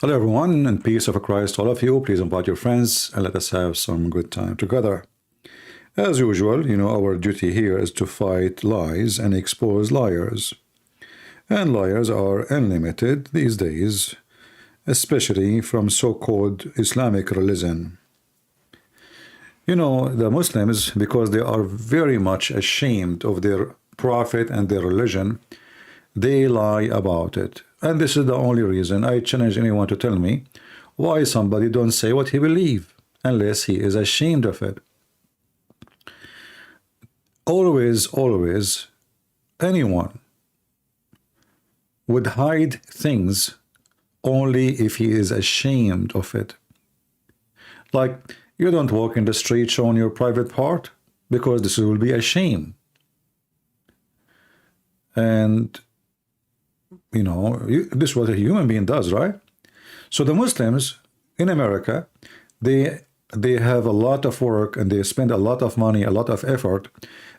Hello everyone, and peace of Christ all of you. Please invite your friends and let us have some good time together. As usual, our duty here is to fight lies and expose liars. And liars are unlimited these days, especially from so-called Islamic religion. The Muslims, because they are very much ashamed of their prophet and their religion, they lie about it. And this is the only reason I challenge anyone to tell me why somebody don't say what he believe unless he is ashamed of it. Always, anyone would hide things only if he is ashamed of it. Like, you don't walk in the street showing your private part because this will be a shame. And this is what a human being does, right? So the Muslims in America, they have a lot of work and they spend a lot of money, a lot of effort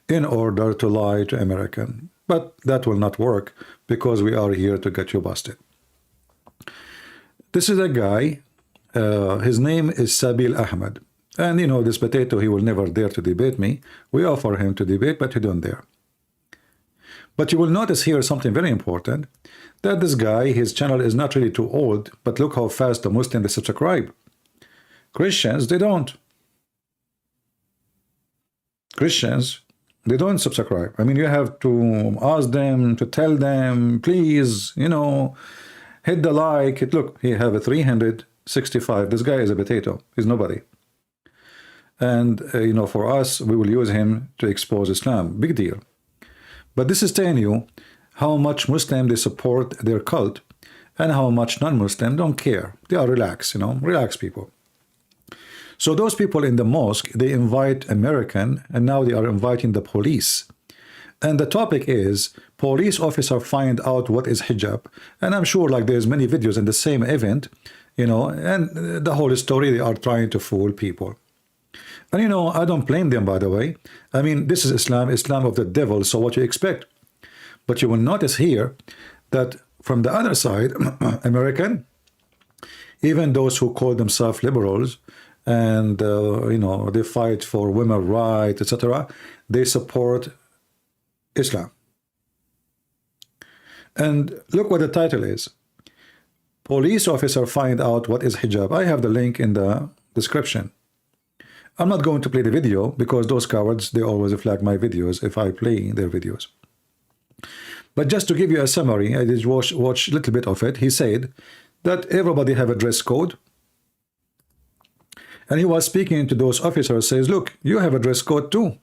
in order to lie to American. But that will not work because we are here to get you busted. This is a guy, his name is Sabeel Ahmed. And this potato, he will never dare to debate me. We offer him to debate, but he don't dare. But you will notice here something very important, that this guy, his channel is not really too old, but look how fast the Muslims they subscribe. Christians, they don't. Christians, they don't subscribe. I mean, you have to ask them, to tell them, please, hit the like. Look, he have a 365. This guy is a potato. He's nobody. And, for us, we will use him to expose Islam. Big deal. But this is telling you how much Muslim they support their cult and how much non-Muslim don't care. They are relaxed, relaxed people. So those people in the mosque, they invite American, and now they are inviting the police. And the topic is, police officer find out what is hijab. And I'm sure like there's many videos in the same event, and the whole story, they are trying to fool people. And I don't blame them, by the way. I mean, this is Islam of the devil, so what you expect? But you will notice here that from the other side, American, even those who call themselves liberals, and, they fight for women's rights, etc., they support Islam. And look what the title is. Police officer find out what is hijab. I have the link in the description. I'm not going to play the video because those cowards, they always flag my videos if I play their videos. But just to give you a summary, I did watch a little bit of it. He said that everybody have a dress code. And he was speaking to those officers, says, look, you have a dress code too.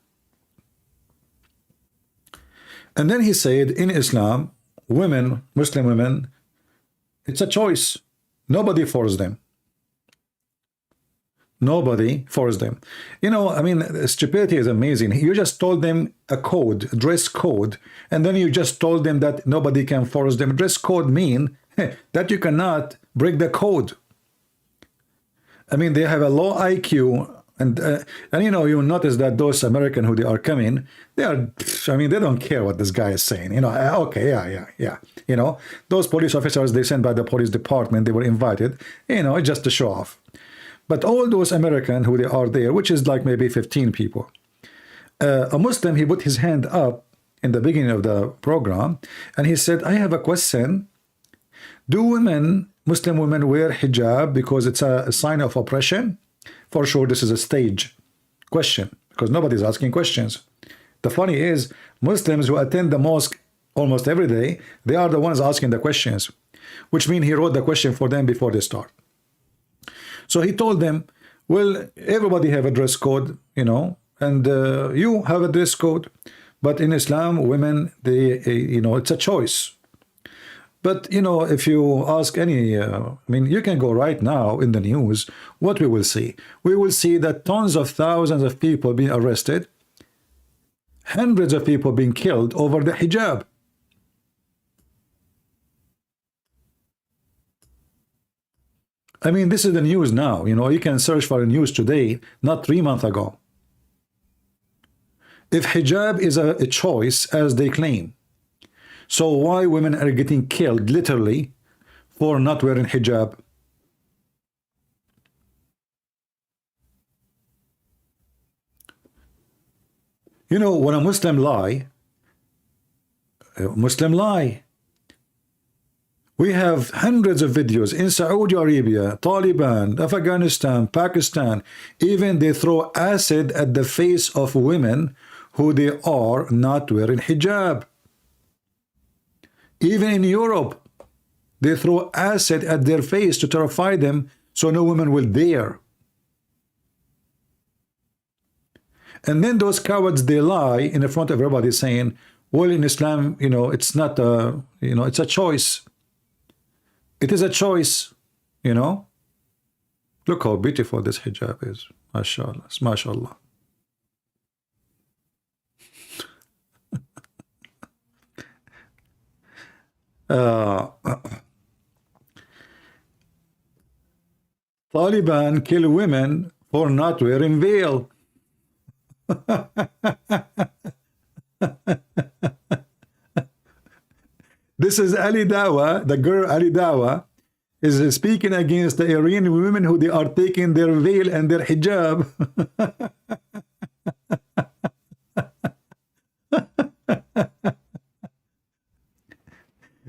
And then he said, in Islam, women, Muslim women, it's a choice. Nobody forced them. Nobody forced them. I mean, stupidity is amazing. You just told them a code, dress code, and then you just told them that nobody can force them. Dress code mean that you cannot break the code. I mean, they have a low IQ, and you notice that those American who they are coming, they don't care what this guy is saying. Okay, yeah. Those police officers they sent by the police department, they were invited, just to show off. But all those American who they are there, which is like maybe 15 people, a Muslim, he put his hand up in the beginning of the program, and he said, I have a question. Do Muslim women wear hijab because it's a sign of oppression? For sure, this is a stage question because nobody's asking questions. The funny is, Muslims who attend the mosque almost every day, they are the ones asking the questions, which means he wrote the question for them before they start. So he told them, well, everybody have a dress code, and you have a dress code. But in Islam, women, it's a choice. But, if you ask any, you can go right now in the news, what we will see? We will see that tons of thousands of people being arrested, hundreds of people being killed over the hijab. I mean, this is the news now. You can search for the news today, not 3 months ago. If hijab is a choice, as they claim, so why women are getting killed, literally, for not wearing hijab? You know, when a Muslim lie, we have hundreds of videos in Saudi Arabia, Taliban, Afghanistan, Pakistan. Even they throw acid at the face of women who they are not wearing hijab. Even in Europe, they throw acid at their face to terrify them so no woman will dare. And then those cowards, they lie in front of everybody saying, well, in Islam, you know, it's not a, you know, it's a choice. It is a choice, you know. Look how beautiful this hijab is. MashaAllah. MashaAllah. Taliban kill women for not wearing veil. This is Ali Dawa, the girl Ali Dawa, is speaking against the Iranian women who they are taking their veil and their hijab.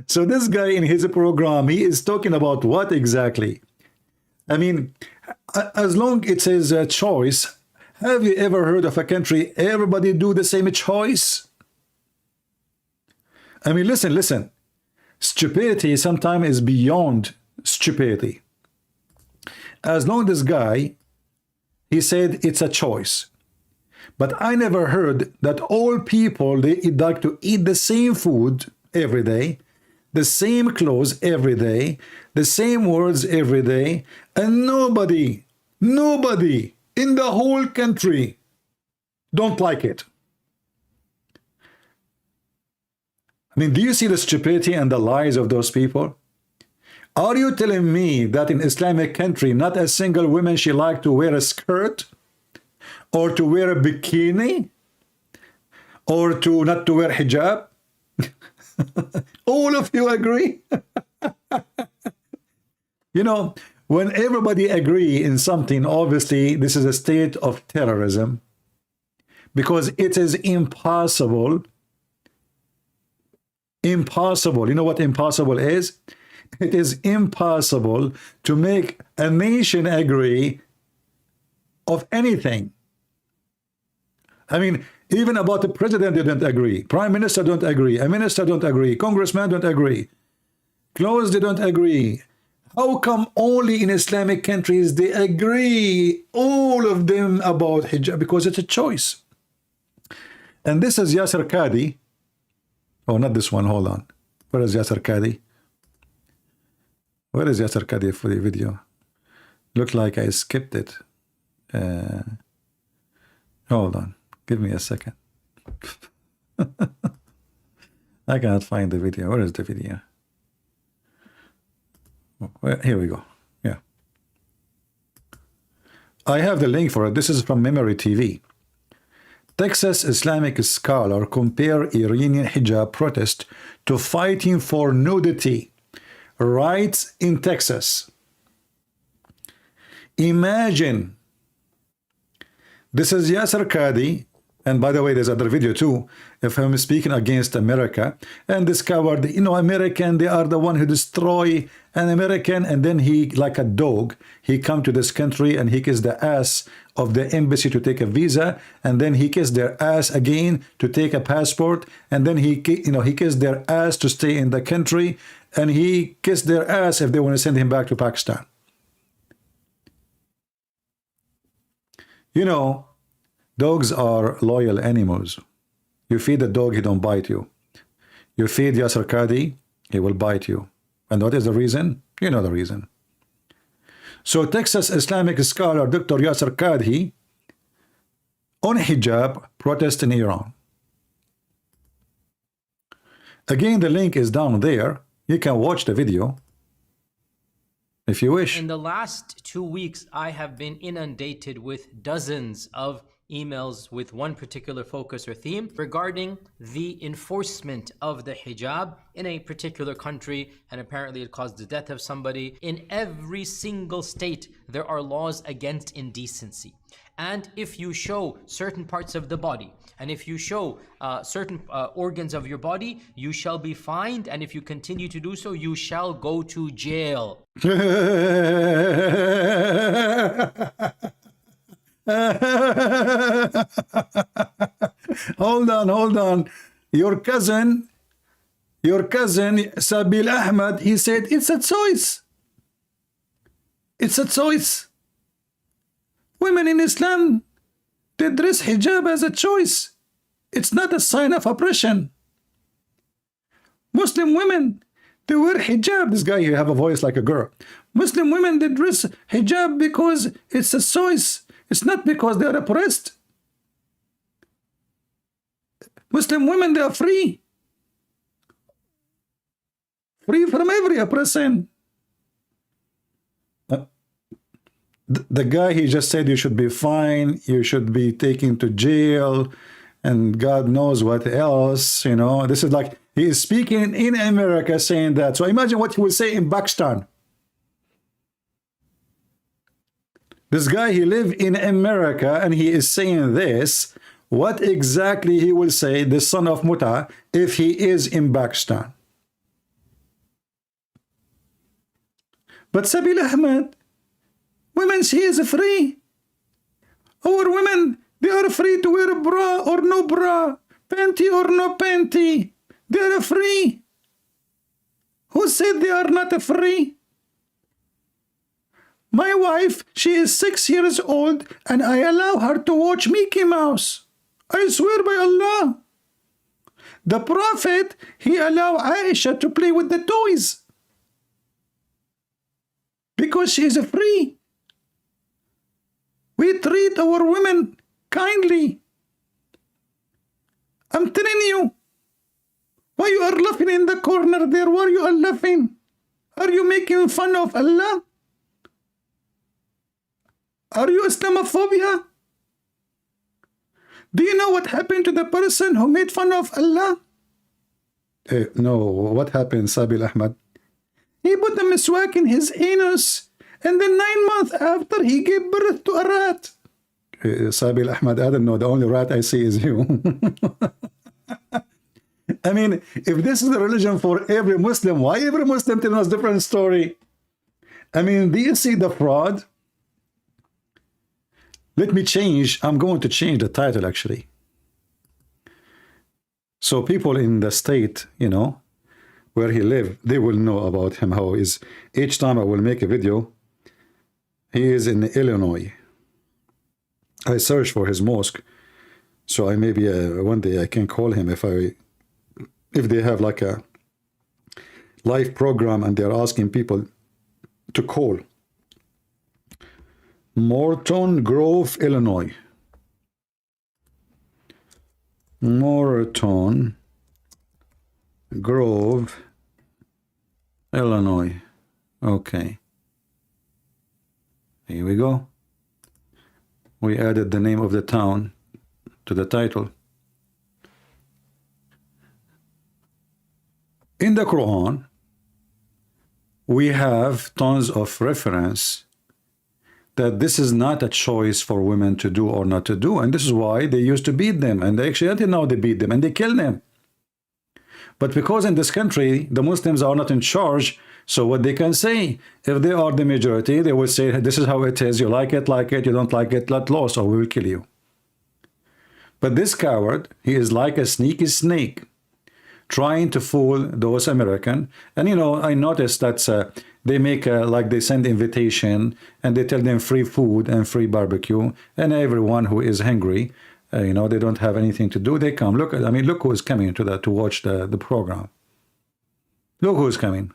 So this guy in his program, he is talking about what exactly? I mean, as long it says a choice, have you ever heard of a country everybody do the same choice? I mean, listen. Stupidity sometimes is beyond stupidity. As long as this guy, he said it's a choice. But I never heard that all people, they like to eat the same food every day, the same clothes every day, the same words every day, and nobody in the whole country don't like it. I mean, do you see the stupidity and the lies of those people? Are you telling me that in Islamic country, not a single woman she like to wear a skirt, or to wear a bikini, or to not to wear hijab? All of you agree? You know, when everybody agree in something, obviously this is a state of terrorism, because it is impossible. Impossible. You know what impossible is? It is impossible to make a nation agree of anything. I mean, even about the president, they don't agree. Prime minister don't agree. A minister don't agree. Congressman don't agree. Clothes, they don't agree. How come only in Islamic countries they agree, all of them, about hijab? Because it's a choice. And this is Yasser Qadi. Oh, not this one. Hold on. Where is Yasser Qadi? Where is Yasser Qadi for the video? Looked like I skipped it. Hold on. Give me a second. I cannot find the video. Where is the video? Well, here we go. Yeah. I have the link for it. This is from Memory TV. Texas Islamic scholar compare Iranian hijab protest to fighting for nudity rights in Texas. Imagine. This is Yasser Qadi. And by the way, there's other video too, of him speaking against America and discovered, you know, American, they are the one who destroy an American, and then he, like a dog, he come to this country and he kissed the ass of the embassy to take a visa, and then he kissed their ass again to take a passport, and then he, you know, he kissed their ass to stay in the country, and he kissed their ass if they want to send him back to Pakistan. You know, dogs are loyal animals. You feed a dog, he don't bite you. You feed Yasser Qadi, he will bite you. And what is the reason? You know the reason. So Texas Islamic scholar Dr. Yasser Qadi on hijab protest in Iran. Again, the link is down there. You can watch the video if you wish. In the last 2 weeks, I have been inundated with dozens of emails with one particular focus or theme regarding the enforcement of the hijab in a particular country, and apparently it caused the death of somebody. In every single state, there are laws against indecency. And if you show certain parts of the body, and if you show certain organs of your body, you shall be fined, and if you continue to do so, you shall go to jail. Hold on. Your cousin Sabeel Ahmed, he said it's a choice. It's a choice. Women in Islam, they dress hijab as a choice. It's not a sign of oppression. Muslim women, they wear hijab. This guy, you have a voice like a girl. Muslim women, they dress hijab because it's a choice. It's not because they are oppressed. Muslim women, they are free. Free from every oppression. The guy, he just said you should be fined, you should be taken to jail, and God knows what else, you know. This is like, he is speaking in America saying that. So imagine what he will say in Pakistan. This guy, he lives in America and he is saying this. What exactly he will say, the son of Muta, if he is in Pakistan? But Sabeel Ahmed, women, she is free. Our women, they are free to wear a bra or no bra, panty or no panty. They are free. Who said they are not free? My wife, she is 6 years old and I allow her to watch Mickey Mouse. I swear by Allah. The Prophet, he allowed Aisha to play with the toys. Because she is free. We treat our women kindly. I'm telling you. Why you are laughing in the corner there? Why you are laughing? Are you making fun of Allah? Are you Islamophobia? Do you know what happened to the person who made fun of Allah? No, what happened, Sabeel Ahmed? He put a miswak in his anus, and then 9 months after, he gave birth to a rat. Sabeel Ahmed, I don't know, the only rat I see is you. I mean, if this is the religion for every Muslim, why every Muslim telling us a different story? I mean, do you see the fraud? Let me change. I'm going to change the title, actually. So people in the state, you know, where he lives, they will know about him, how he is. Each time I will make a video, he is in Illinois. I search for his mosque, so I maybe one day I can call him if they have like a live program and they're asking people to call. Morton Grove, Illinois. Morton Grove, Illinois. Okay. Here we go. We added the name of the town to the title. In the Quran, we have tons of reference that this is not a choice for women to do or not to do, and this is why they used to beat them, and actually until now they beat them and they kill them. But because in this country the Muslims are not in charge, so what they can say, if they are the majority, they will say, this is how it is, you like it, you don't like it, let loss or we will kill you. But this coward, he is like a sneaky snake, trying to fool those American. And you know, I noticed that they make like they send invitation and they tell them free food and free barbecue, and everyone who is hungry, you know, they don't have anything to do, they come. Look, I mean, look who is coming to that to watch the program. Look who is coming.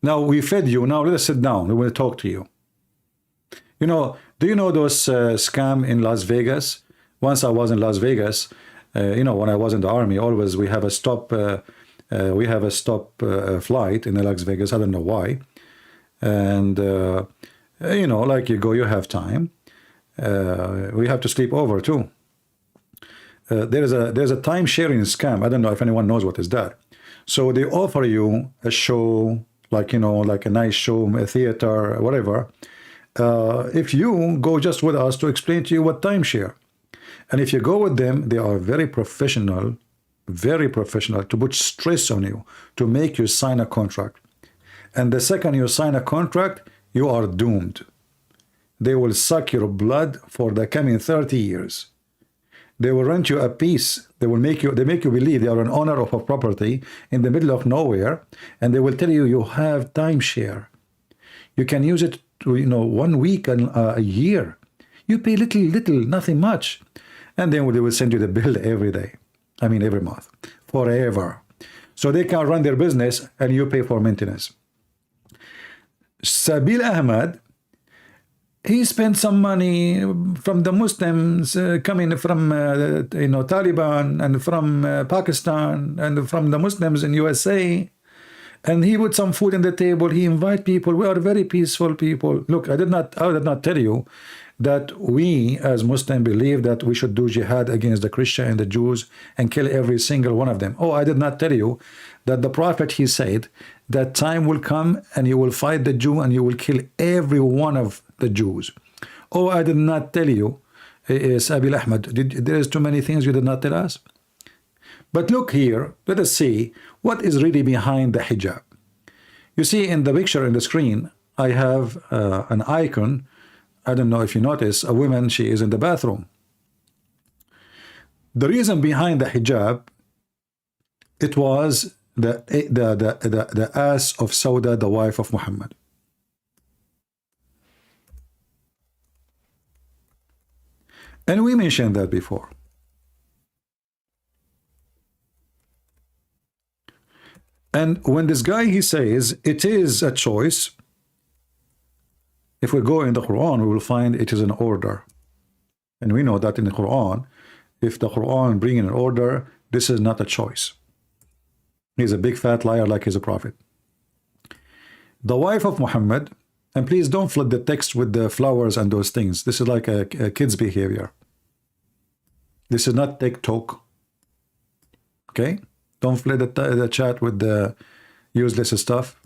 Now we fed you. Now let us sit down. We will talk to you. You know, do you know those scam in Las Vegas? Once I was in Las Vegas, you know, when I was in the army, always we have a stop. We have a stop flight in Las Vegas. I don't know why. And You know, like you go, you have time. We have to sleep over too. There's a time sharing scam. I don't know if anyone knows what is that. So they offer you a show, like, you know, like a nice show, a theater, whatever. If you go just with us to explain to you what timeshare. And if you go with them, they are very professional to put stress on you, to make you sign a contract. And the second you sign a contract, you are doomed. They will suck your blood for the coming 30 years. They will rent you a piece. They make you believe they are an owner of a property in the middle of nowhere, and they will tell you you have timeshare. You can use it to, you know, 1 week and a year. You pay little, nothing much, and then they will send you the bill every day. I mean every month, forever. So they can run their business, and you pay for maintenance. Sabeel Ahmed, he spent some money from the Muslims coming from you know, Taliban, and from Pakistan, and from the Muslims in USA, and he put some food on the table. He invite people. We are very peaceful people. Look, I did not tell you that we as Muslims believe that we should do jihad against the Christian and the Jews and kill every single one of them. Oh, I did not tell you that the Prophet, he said that time will come and you will fight the Jew and you will kill every one of the Jews. Oh, I did not tell you, Sabeel Ahmed, there is too many things you did not tell us. But look here, let us see what is really behind the hijab. You see in the picture in the screen, I have an icon. I don't know if you notice, a woman, she is in the bathroom. The reason behind the hijab, it was the ass of Sauda, the wife of Muhammad. And we mentioned that before. And when this guy, he says it is a choice, if we go in the Quran, we will find it is an order. And we know that in the Quran, if the Quran bring in an order, this is not a choice. He's a big fat liar like he's a prophet. The wife of Muhammad, and please don't flood the text with the flowers and those things. This is like a kid's behavior. This is not TikTok. Okay? Don't flood the chat with the useless stuff.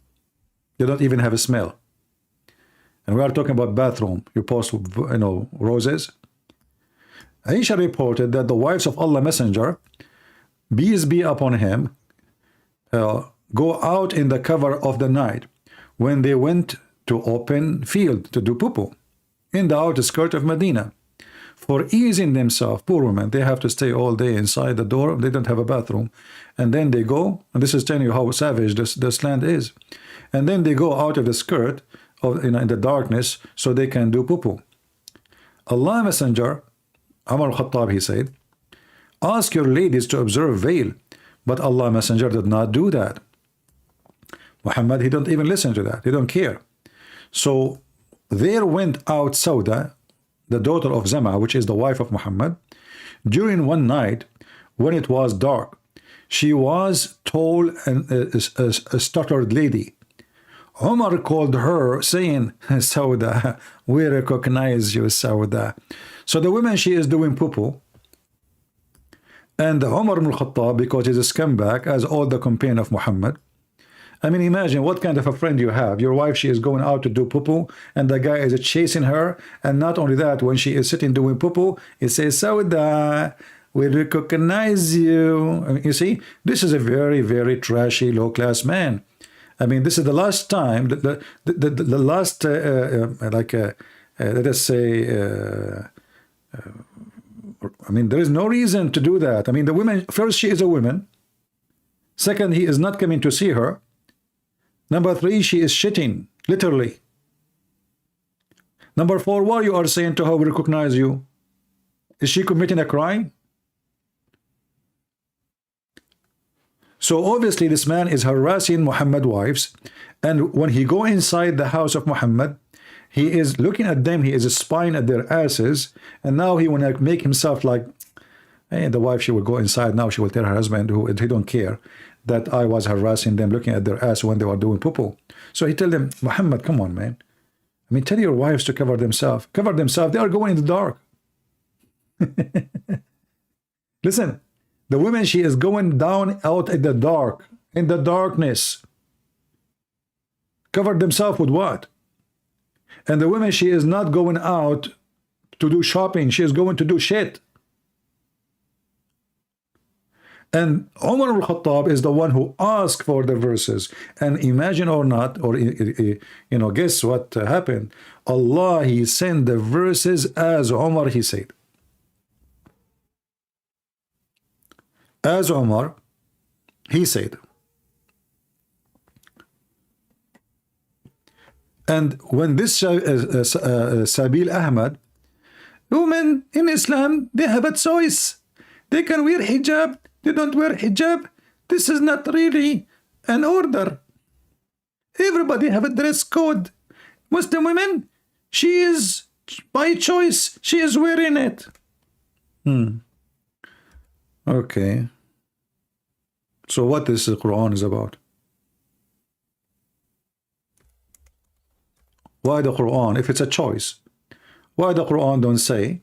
You don't even have a smell. And we are talking about bathroom. You post, you know, roses. Aisha reported that the wives of Allah Messenger, peace be upon him, go out in the cover of the night when they went to open field to do poo-poo in the outskirts of Medina. For easing themselves, poor women, they have to stay all day inside the door. They don't have a bathroom. And then they go, and this is telling you how savage this land is. And then they go out of the skirt, in the darkness, so they can do poo-poo. Allah Messenger, Umar al-Khattab, he said, ask your ladies to observe veil. But Allah Messenger did not do that. Muhammad, he don't even listen to that. He don't care. So there went out Sauda, the daughter of Zama, which is the wife of Muhammad, during one night when it was dark. She was tall and a stuttered lady. Umar called her saying, Sauda, we recognize you, Sauda. So the woman, she is doing poo-poo. And Umar ibn al-Khattab, because he's a scumbag, as all the companion of Muhammad. I mean, imagine what kind of a friend you have. Your wife, she is going out to do poo-poo, and the guy is chasing her. And not only that, when she is sitting doing poo-poo, he says, Sauda, we recognize you. I mean, you see, this is a very, very trashy, low-class man. I mean, this is the last time, the last, let us say, I mean, there is no reason to do that. I mean, the woman, first, she is a woman. Second, he is not coming to see her. Number 3, she is shitting, literally. Number 4, what you are saying to her, we recognize you. Is she committing a crime? So obviously this man is harassing Muhammad wives, and when he go inside the house of Muhammad, he is looking at them, he is spying at their asses, and now he want to make himself like, hey, the wife, she will go inside, now she will tell her husband, who he don't care, that I was harassing them, looking at their ass when they were doing poo-poo. So he tell them, Muhammad, come on, man. I mean, tell your wives to cover themselves. Cover themselves. They are going in the dark. Listen, the woman, she is going down out in the dark, in the darkness. Cover themselves with what? And the woman, she is not going out to do shopping. She is going to do shit. And Umar al-Khattab is the one who asked for the verses. And imagine or not, or guess what happened? Allah, he sent the verses as Umar, he said. As Umar, he said. And when this Sabeel Ahmed, women in Islam, they have a choice. They can wear hijab, they don't wear hijab. This is not really an order. Everybody have a dress code. Muslim women, she is, by choice, she is wearing it. Okay. So what this Quran is about? Why the Quran, if it's a choice, why the Quran don't say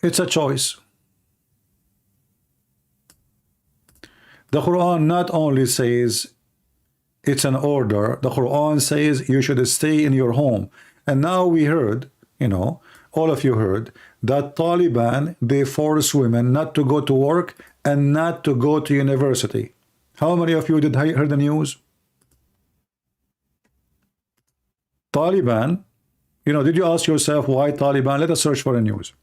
it's a choice? The Quran not only says it's an order, the Quran says you should stay in your home. And now we heard, all of you heard, that Taliban, they force women not to go to work and not to go to university. How many of you did hear the news? Taliban, did you ask yourself why Taliban? Let us search for the news.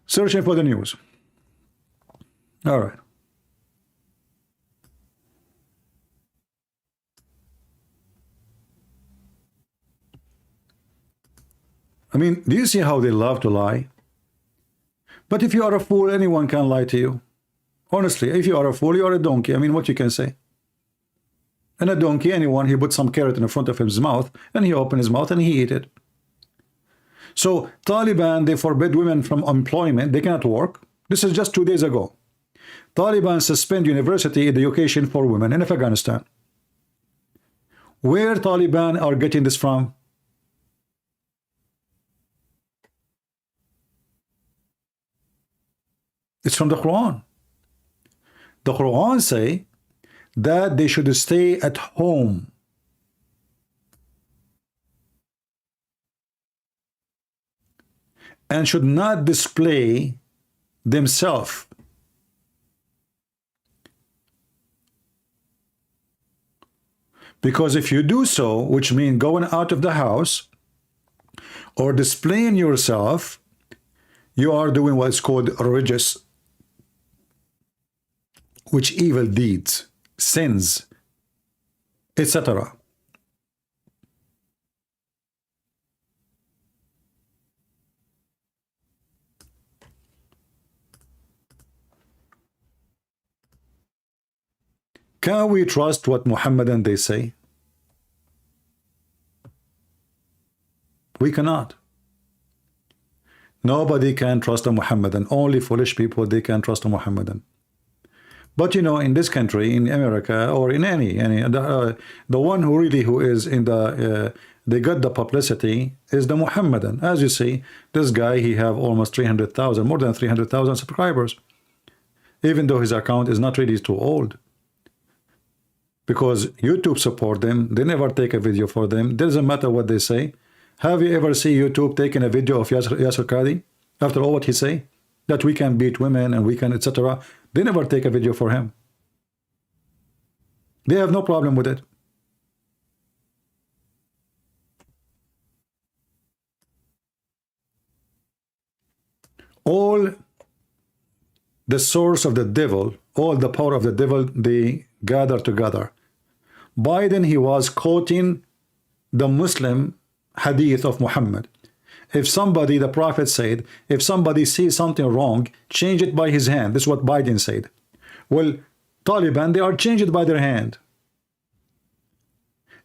Searching for the news. All right. I mean, do you see how they love to lie? But if you are a fool, anyone can lie to you. Honestly, if you are a fool, you are a donkey. I mean, what you can say? And a donkey, anyone, he put some carrot in the front of his mouth, and he opened his mouth and he ate it. So Taliban, they forbid women from employment. They cannot work. This is just 2 days ago. Taliban suspend university education for women in Afghanistan. Where Taliban are getting this from? It's from the Quran. The Quran say that they should stay at home. And should not display themselves. Because if you do so, which means going out of the house or displaying yourself, you are doing what's called religious, which evil deeds, sins, etc. Can we trust what Muhammadan they say? We cannot. Nobody can trust a Muhammadan. Only foolish people, they can trust a Muhammadan. But in this country, in America, or in any the one who is in the they got the publicity is the Muhammadan. As you see, this guy, he have almost 300,000, more than 300,000 subscribers, even though his account is not really too old. Because YouTube support them, they never take a video for them. Doesn't matter what they say. Have you ever seen YouTube taking a video of Yasser Qadi? After all what he say, that we can beat women and we can etc. They never take a video for him. They have no problem with it. All the source of the devil, all the power of the devil, they gather together. Biden, he was quoting the Muslim hadith of Muhammad. If somebody, the Prophet said, if somebody sees something wrong, change it by his hand. This is what Biden said. Well, Taliban, they are changed it by their hand.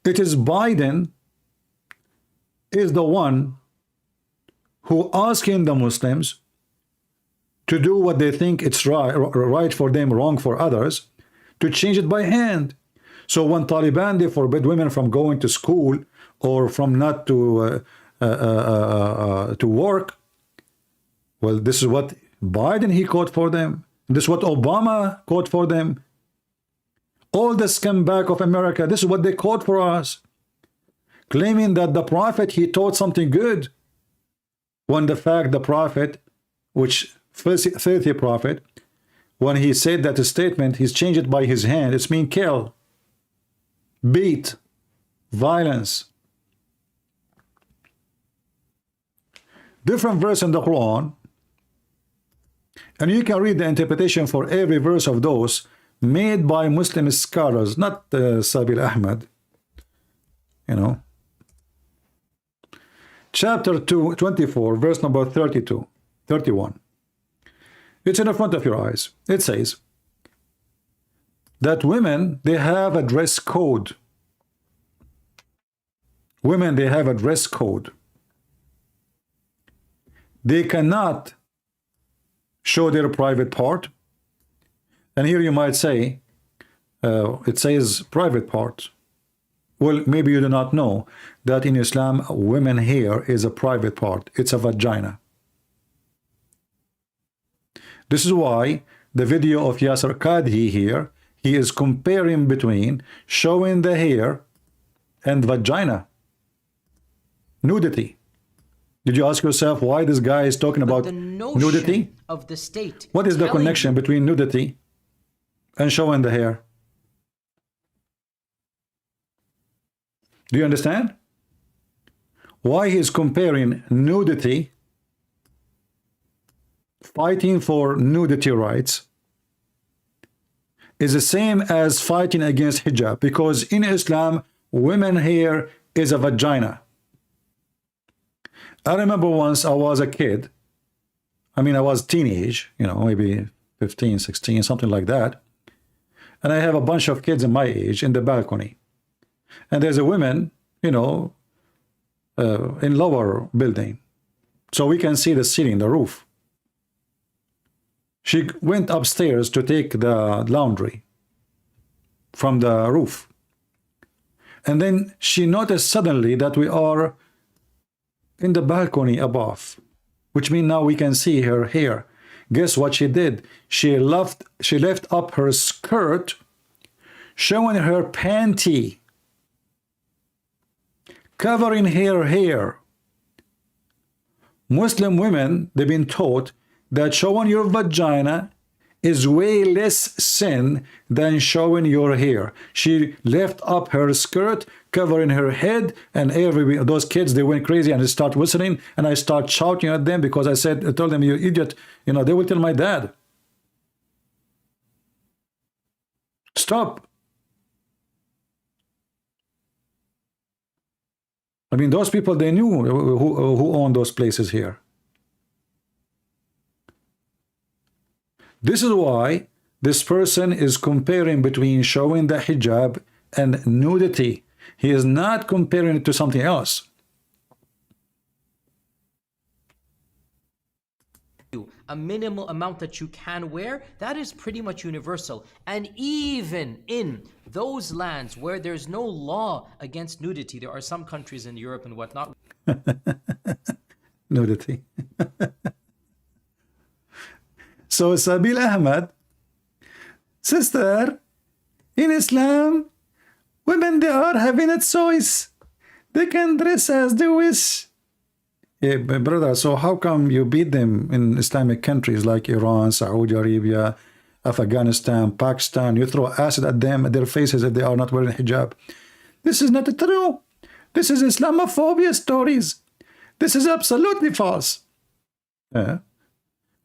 It is Biden is the one who asking the Muslims to do what they think it's right for them, wrong for others, to change it by hand. So when Taliban, they forbid women from going to school or from not to work, well, this is what Biden, he called for them. This is what Obama called for them. All the scumbag of America, this is what they called for us. Claiming that the Prophet, he taught something good. When the fact the Prophet, which filthy Prophet, when he said that statement, he's changed it by his hand. It's mean kill, beat, violence. Different verse in the Quran, and you can read the interpretation for every verse of those made by Muslim scholars, not Sabeel Ahmed, you know. Chapter 24, verse number 32, 31. It's in the front of your eyes. It says that women, they have a dress code. Women, they have a dress code. They cannot show their private part. And here you might say, it says private part. Well, maybe you do not know that in Islam, women hair is a private part. It's a vagina. This is why the video of Yasser Qadhi here, he is comparing between showing the hair and vagina. Nudity. Did you ask yourself why this guy is talking about the notion nudity? Of the state. What is the connection between nudity and showing the hair? Do you understand? Why he is comparing nudity, fighting for nudity rights, is the same as fighting against hijab, because in Islam, women hair is a vagina. I remember once I was a kid, I mean I was teenage, you know, maybe 15, 16, something like that, and I have a bunch of kids in my age in the balcony, and there's a woman, you know, in lower building, so we can see the ceiling, the roof. She went upstairs to take the laundry from the roof, and then she noticed suddenly that we are in the balcony above, which means now we can see her hair. Guess what she did? She left up her skirt, showing her panty, covering her hair. Muslim women, they've been taught that showing your vagina is way less sin than showing your hair. She left up her skirt, covering her head, and those kids, they went crazy and they start whistling, and I start shouting at them because I told them, you idiot, you know, they will tell my dad. Stop. I mean, those people, they knew who owned those places here. This is why this person is comparing between showing the hijab and nudity. He is not comparing it to something else. A minimal amount that you can wear, that is pretty much universal. And even in those lands where there's no law against nudity, there are some countries in Europe and whatnot. Nudity. So Sabeel Ahmed, sister, in Islam, women, they are having a choice. They can dress as they wish. Yeah, brother, so how come you beat them in Islamic countries like Iran, Saudi Arabia, Afghanistan, Pakistan? You throw acid at them, at their faces, if they are not wearing hijab. This is not true. This is Islamophobia stories. This is absolutely false. Yeah.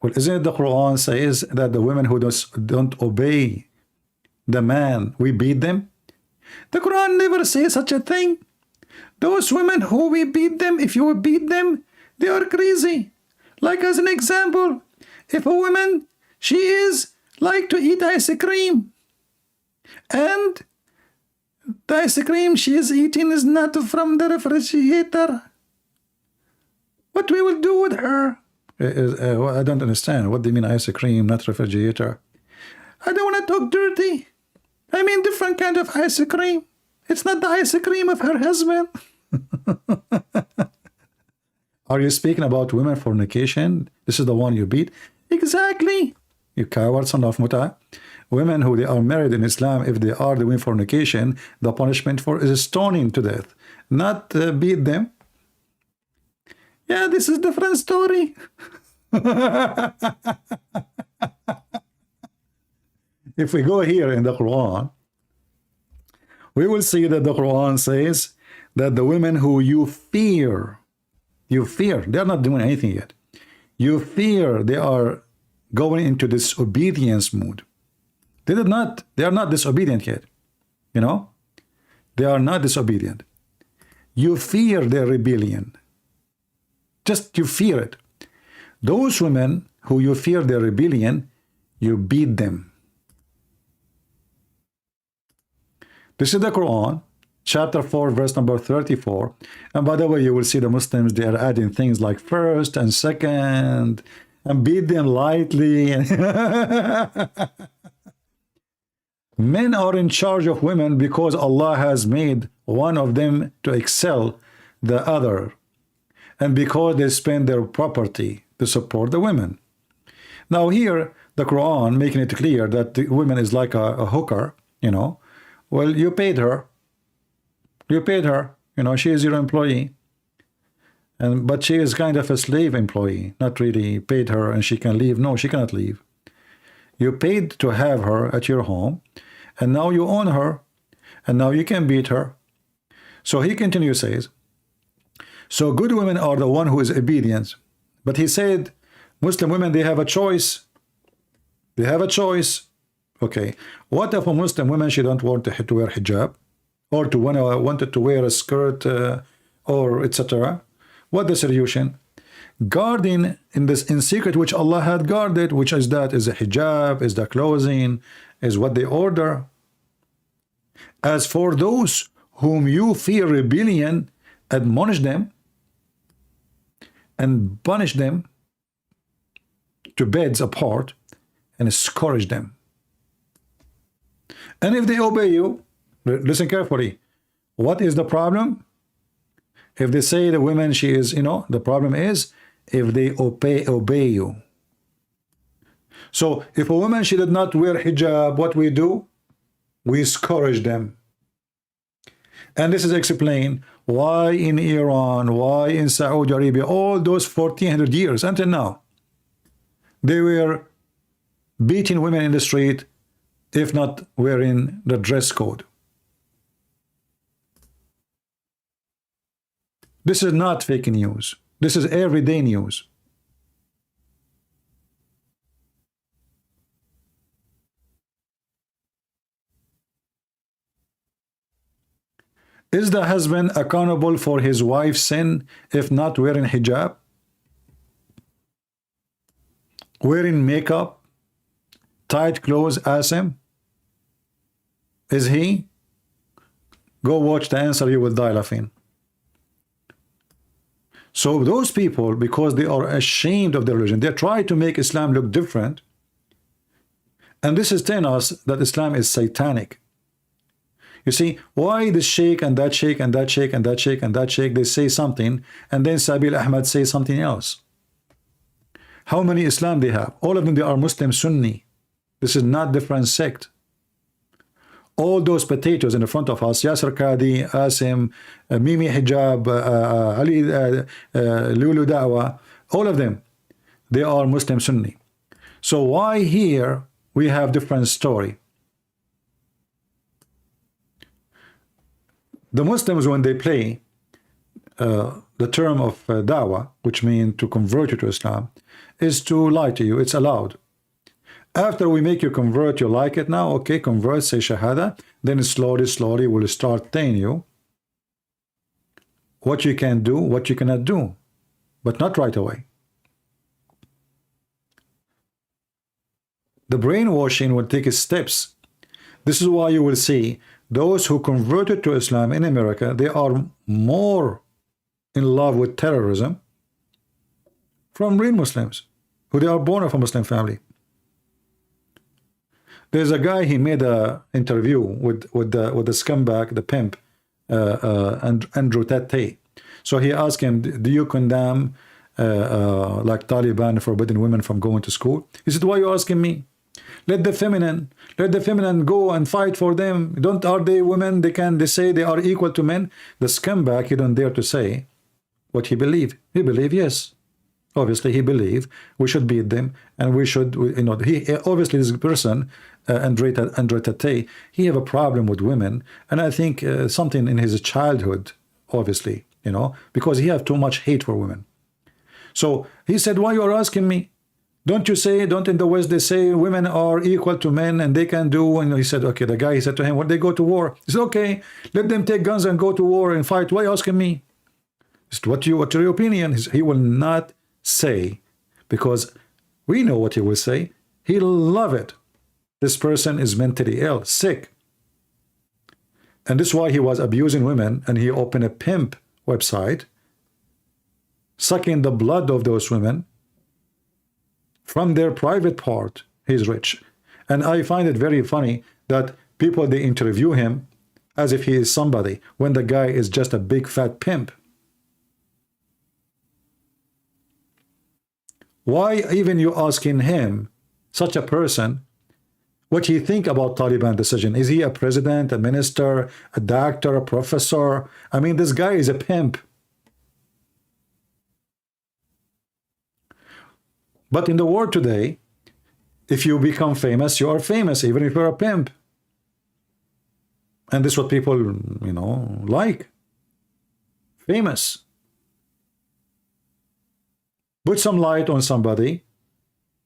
Well, isn't it the Quran says that the women who don't obey the man, we beat them? The Quran never says such a thing. Those women who we beat them, if you beat them, they are crazy. Like as an example, if a woman, she is like to eat ice cream, and the ice cream she is eating is not from the refrigerator, What we will do with her? I don't understand. What do you mean ice cream, not refrigerator? I don't want to talk dirty. I mean different kind of ice cream. It's not the ice cream of her husband. Are you speaking about women fornication? This is the one you beat? Exactly. You coward son of muta. Women who they are married in Islam, if they are doing fornication, the punishment for is stoning to death, not beat them. Yeah, this is a different story. If we go here in the Quran, we will see that the Quran says that the women who you fear, they're not doing anything yet. You fear they are going into disobedience mood. They are not disobedient yet. You know? They are not disobedient. You fear their rebellion. Just you fear it. Those women who you fear their rebellion, you beat them. This is the Quran, chapter 4, verse number 34. And by the way, you will see the Muslims, they are adding things like first and second, and beat them lightly. Men are in charge of women because Allah has made one of them to excel the other, and because they spend their property to support the women. Now here, the Quran making it clear that the woman is like a hooker, you know. Well, you paid her. You paid her. You know, she is your employee. But she is kind of a slave employee. Not really paid her and she can leave. No, she cannot leave. You paid to have her at your home, and now you own her, and now you can beat her. So he continues, says, so good women are the one who is obedient. But he said, Muslim women, they have a choice. They have a choice. Okay, what if a Muslim woman, she don't want to wear hijab, or to wanted to wear a skirt, or etc.? What the solution? Guarding in secret, which Allah had guarded, which is that is the hijab, is the clothing, is what they order. As for those whom you fear rebellion, admonish them and punish them to beds apart and scourge them. And if they obey you, listen carefully, what is the problem? If they say the woman, she is, you know, the problem is if they obey you. So if a woman, she did not wear hijab, what we do? We scourge them. And this is explained why in Iran, why in Saudi Arabia, all those 1400 years until now, they were beating women in the street if not wearing the dress code. This is not fake news. This is everyday news. Is the husband accountable for his wife's sin if not wearing hijab? Wearing makeup? Tight clothes, Asim? Is he? Go watch the answer, you will die laughing. So those people, because they are ashamed of their religion, they try to make Islam look different. And this is telling us that Islam is satanic. You see, why this sheikh and that sheikh and that sheikh and that sheikh and that sheikh, they say something, and then Sabeel Ahmed say something else. How many Islam they have? All of them, they are Muslim Sunni. This is not different sect. All those potatoes in the front of us, Yasser Qadi, Asim, Mimi Hijab, Ali, Lulu Da'wa, all of them, they are Muslim Sunni. So why here we have different story? The Muslims, when they play the term of da'wah, which means to convert you to Islam, is to lie to you. It's allowed. After we make you convert, you like it now, okay, convert, say Shahada, then slowly we'll start telling you what you can do, what you cannot do, but not right away. The brainwashing will take its steps. This is why you will see those who converted to Islam in America, they are more in love with terrorism from real Muslims who they are born of a Muslim family. There's a guy, he made a interview with the scumbag, the pimp, and Andrew Tate. So he asked him, do you condemn like Taliban forbidding women from going to school? He said, why are you asking me? Let the feminine go and fight for them. Don't, are they women? They say they are equal to men. The scumbag, he don't dare to say what he believe. He believe, yes. Obviously, he believe we should beat them, and we should, you know, he obviously this person, Andre Tate, he have a problem with women, and I think something in his childhood, obviously, you know, because he have too much hate for women. So he said, why you are asking me? Don't you say, don't in the West they say women are equal to men and they can do, and he said, okay, the guy, he said to him, when they go to war, he said, okay, let them take guns and go to war and fight. Why are you asking me? He said, what's your opinion? He will not say, because we know what he will say. He'll love it. This person is mentally ill, sick. And this is why he was abusing women, and he opened a pimp website, sucking the blood of those women from their private part. He's rich. And I find it very funny that people, they interview him as if he is somebody, when the guy is just a big fat pimp. Why even you asking him, such a person, what he think about Taliban decision? Is he a president, a minister, a doctor, a professor? I mean, this guy is a pimp. But in the world today, if you become famous, you are famous, even if you're a pimp. And this is what people, you know, like. Famous. Put some light on somebody,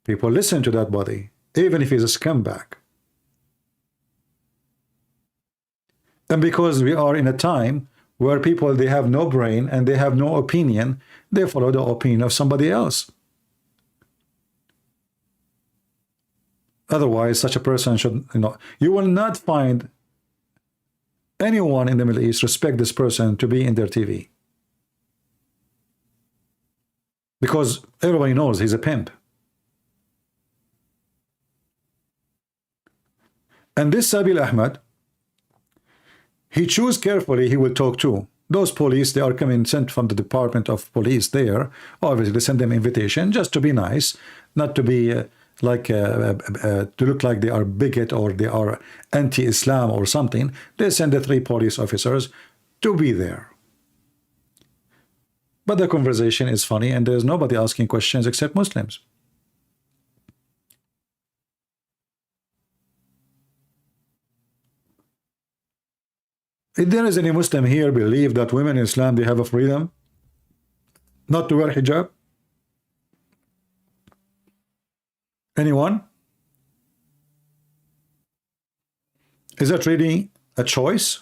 people listen to that body, even if he's a scumbag. And because we are in a time where people, they have no brain and they have no opinion, they follow the opinion of somebody else. Otherwise, such a person should, you know, you will not find anyone in the Middle East respect this person to be in their TV. Because everybody knows he's a pimp. And this Sabeel Ahmed, he choose carefully he will talk to. Those police, they are coming, sent from the Department of Police there. Obviously, they send them invitation just to be nice, not to be to look like they are bigot or they are anti-Islam or something. They send the 3 police officers to be there. But the conversation is funny and there's nobody asking questions except Muslims. If there is any Muslim here believe that women in Islam, they have a freedom not to wear hijab? Anyone? Is that really a choice?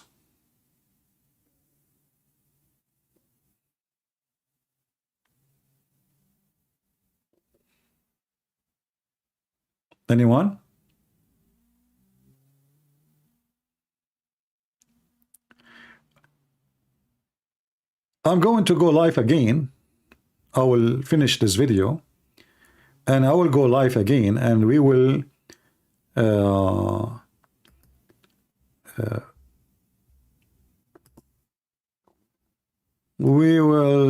Anyone? I'm going to go live again. I will finish this video and I will go live again, and we will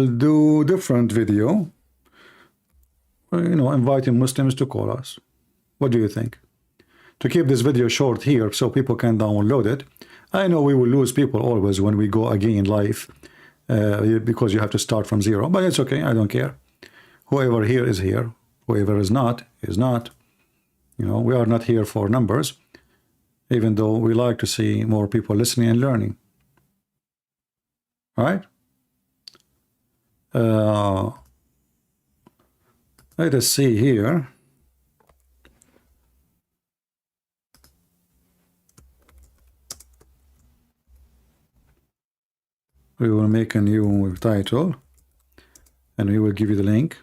do different video, you know, inviting Muslims to call us. What do you think? To keep this video short here so people can download it. I know we will lose people always when we go again live, because you have to start from zero, but it's okay, I don't care. Whoever here is here, whoever is not, is not. You know, we are not here for numbers, even though we like to see more people listening and learning. All right? Let us see here. We will make a new title and we will give you the link.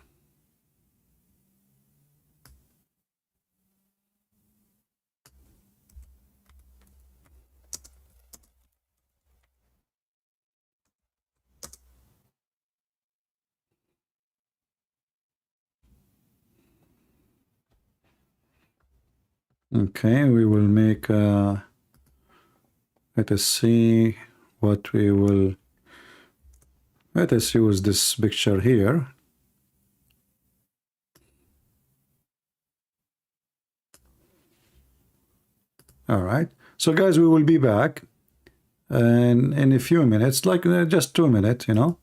Okay, we will make let us see what we will. Let us use this picture here. All right, so guys, we will be back in a few minutes, like just 2 minutes, you know,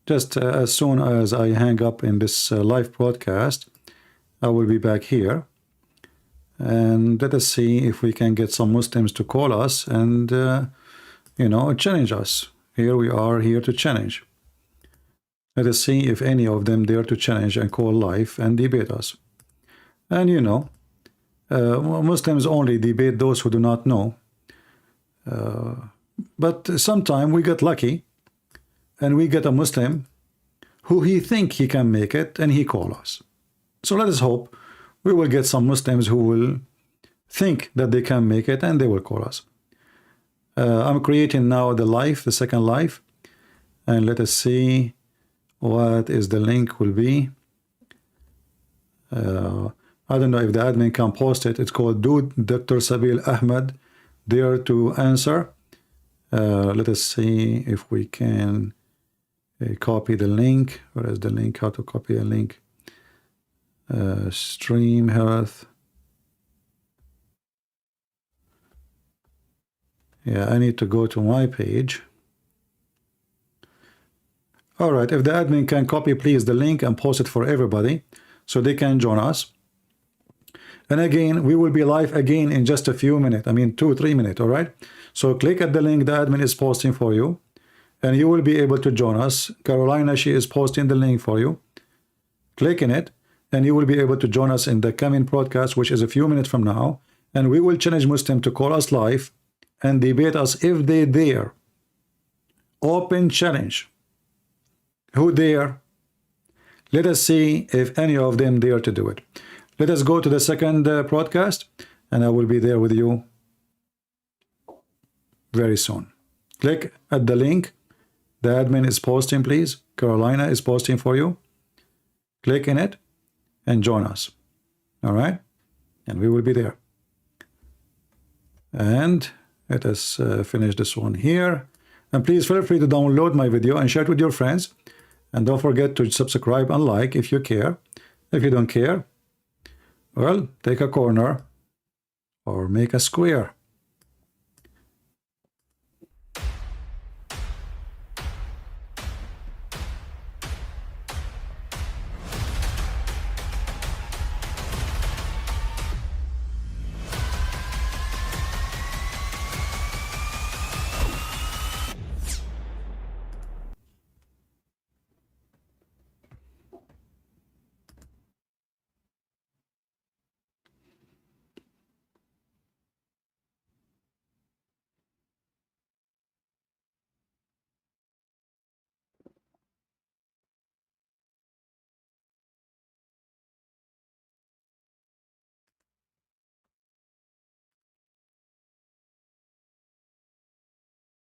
just as soon as I hang up in this live broadcast, I will be back here, and let us see if we can get some Muslims to call us and you know, challenge us. Here we are, here to challenge. Let us see if any of them dare to challenge and call live and debate us. And you know, Muslims only debate those who do not know. But sometime we get lucky and we get a Muslim who he think he can make it and he call us. So let us hope we will get some Muslims who will think that they can make it and they will call us. I'm creating now the live, the second live, and let us see what is the link will be. I don't know if the admin can post it. It's called Do Dr. Sabeel Ahmed Dare to Answer. Let us see if we can copy the link. Where is the link? How to copy a link? Stream Health. Yeah, I need to go to my page. All right, if the admin can copy, please, the link and post it for everybody so they can join us. And again, we will be live again in just a few minutes. I mean, 2-3 minutes, all right? So click at the link the admin is posting for you, and you will be able to join us. Carolina, she is posting the link for you. Click in it, and you will be able to join us in the coming broadcast, which is a few minutes from now. And we will challenge Muslim to call us live and debate us if they dare. Open challenge. Who dare? Let us see if any of them dare to do it. Let us go to the second broadcast, and I will be there with you very soon. Click at the link the admin is posting, please. Carolina is posting for you. Click in it and join us. All right? And we will be there. And let us finish this one here. And please feel free to download my video and share it with your friends. And don't forget to subscribe and like if you care. If you don't care, well, take a corner or make a square.